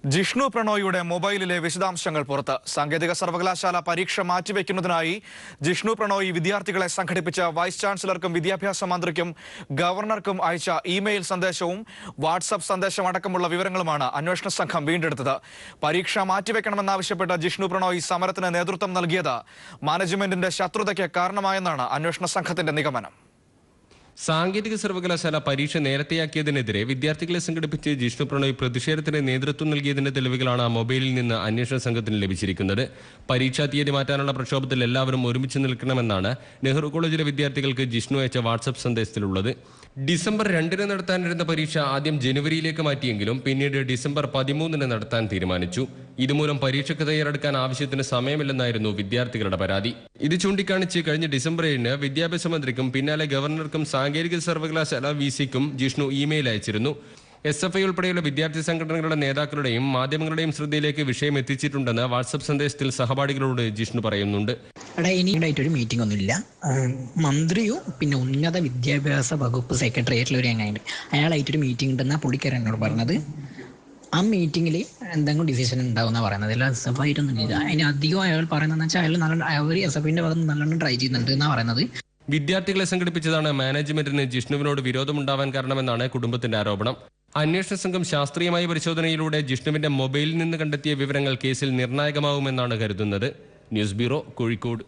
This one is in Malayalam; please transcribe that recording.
ജിഷ്ണു പ്രണോയിയുടെ മൊബൈലിലെ വിശദാംശങ്ങൾ പുറത്ത്. സാങ്കേതിക സർവകലാശാല പരീക്ഷ മാറ്റിവെക്കുന്നതിനായി ജിഷ്ണു പ്രണോയി വിദ്യാർത്ഥികളെ സംഘടിപ്പിച്ച വൈസ് ചാൻസലർക്കും വിദ്യാഭ്യാസ മന്ത്രിക്കും ഗവർണർക്കും അയച്ച ഇമെയിൽ സന്ദേശവും വാട്സ്ആപ്പ് സന്ദേശം അടക്കമുള്ള വിവരങ്ങളുമാണ് അന്വേഷണ സംഘം വീണ്ടെടുത്തത്. പരീക്ഷ മാറ്റിവെക്കണമെന്നാവശ്യപ്പെട്ട് ജിഷ്ണു പ്രണോയി സമരത്തിന് നേതൃത്വം നൽകിയത് മാനേജ്മെന്റിന്റെ ശത്രുതയ്ക്ക് കാരണമായെന്നാണ് അന്വേഷണ സംഘത്തിന്റെ നിഗമനം. സാങ്കേതിക സർവകലാശാല പരീക്ഷ നേരത്തെയാക്കിയതിനെതിരെ വിദ്യാർത്ഥികളെ സംഘടിപ്പിച്ച് ജിഷ്ണു പ്രണോയ് പ്രതിഷേധത്തിന് നേതൃത്വം നൽകിയതിന്റെ തെളിവുകളാണ് മൊബൈലിൽ നിന്ന് അന്വേഷണ സംഘത്തിന് ലഭിച്ചിരിക്കുന്നത്. പരീക്ഷാ തീയതി മാറ്റാനുള്ള പ്രക്ഷോഭത്തിൽ എല്ലാവരും ഒരുമിച്ച് നിൽക്കണമെന്നാണ് നെഹ്റു കോളേജിലെ വിദ്യാർത്ഥികൾക്ക് ജിഷ്ണു അയച്ച വാട്സ്ആപ്പ് സന്ദേശത്തിലുള്ളത്. ഡിസംബർ 2 നടത്താനിരുന്ന പരീക്ഷ ആദ്യം ജനുവരിയിലേക്ക് മാറ്റിയെങ്കിലും പിന്നീട് ഡിസംബർ 13 നടത്താൻ തീരുമാനിച്ചു. ഇതുമൂലം പരീക്ഷയ്ക്ക് തയ്യാറെടുക്കാൻ ആവശ്യത്തിന് സമയമില്ലെന്നായിരുന്നു വിദ്യാർത്ഥികളുടെ പരാതി. ഇത് ചൂണ്ടിക്കാണിച്ച് കഴിഞ്ഞ ഡിസംബർ 7 വിദ്യാഭ്യാസ മന്ത്രിക്കും പിന്നാലെ ഗവർണർക്കും സാങ്കേതിക സർവകലാശാല വിസിക്കും ജിഷ്ണു ഇമെയിൽ അയച്ചിരുന്നു. SFI ഉൾപ്പെടെയുള്ള വിദ്യാർത്ഥി സംഘടനകളുടെ നേതാക്കളുടെയും മാധ്യമങ്ങളുടെയും ശ്രദ്ധയിലേക്ക് വിഷയം എത്തിച്ചിട്ടുണ്ടെന്ന് വാട്സ്ആപ്പ് സന്ദേശത്തിൽ സഹപാഠികളോട് ജിഷ്ണു പറയുന്നുണ്ട്. ഒരു മീറ്റിംഗ് ഒന്നുമില്ല. മന്ത്രിയും പിന്നെ ഉന്നത വിദ്യാഭ്യാസ വകുപ്പ് സെക്രട്ടറി ആയിട്ടുള്ള ഒരു ചങ്ങായിണ്ട്, അയാളായിട്ടൊരു മീറ്റിംഗ് ഉണ്ടെന്നാ പുള്ളിക്കാരൻ എന്നോട് പറഞ്ഞത്. ആ മീറ്റിംഗിൽ എന്തെങ്കിലും ഡിസിഷൻ ഉണ്ടാവുന്ന പറയുന്നത്, അല്ല SFI ആയിട്ടൊന്നുമില്ല. അതിന് അധികം അയാൾ പറയുന്നതെന്ന് വെച്ചാൽ അവർ SFIന്റെ ഭാഗത്ത് നല്ലോണം ട്രൈ ചെയ്യുന്നുണ്ട് എന്നാ പറയുന്നത്. വിദ്യാർത്ഥികളെ സംഘടിപ്പിച്ചതാണ് മാനേജ്മെന്റിന് ജിഷ്ണുവിനോട് വിരോധമുണ്ടാവാൻ കാരണമെന്നാണ് കുടുംബത്തിന്റെ ആരോപണം. അന്വേഷണ സംഘം ശാസ്ത്രീയമായ പരിശോധനയിലൂടെ ജിഷ്ണുവിന്റെ മൊബൈലിൽ നിന്ന് കണ്ടെത്തിയ വിവരങ്ങൾ കേസിൽ നിർണായകമാവുമെന്നാണ് കരുതുന്നത്. News bureau, Kozhikode.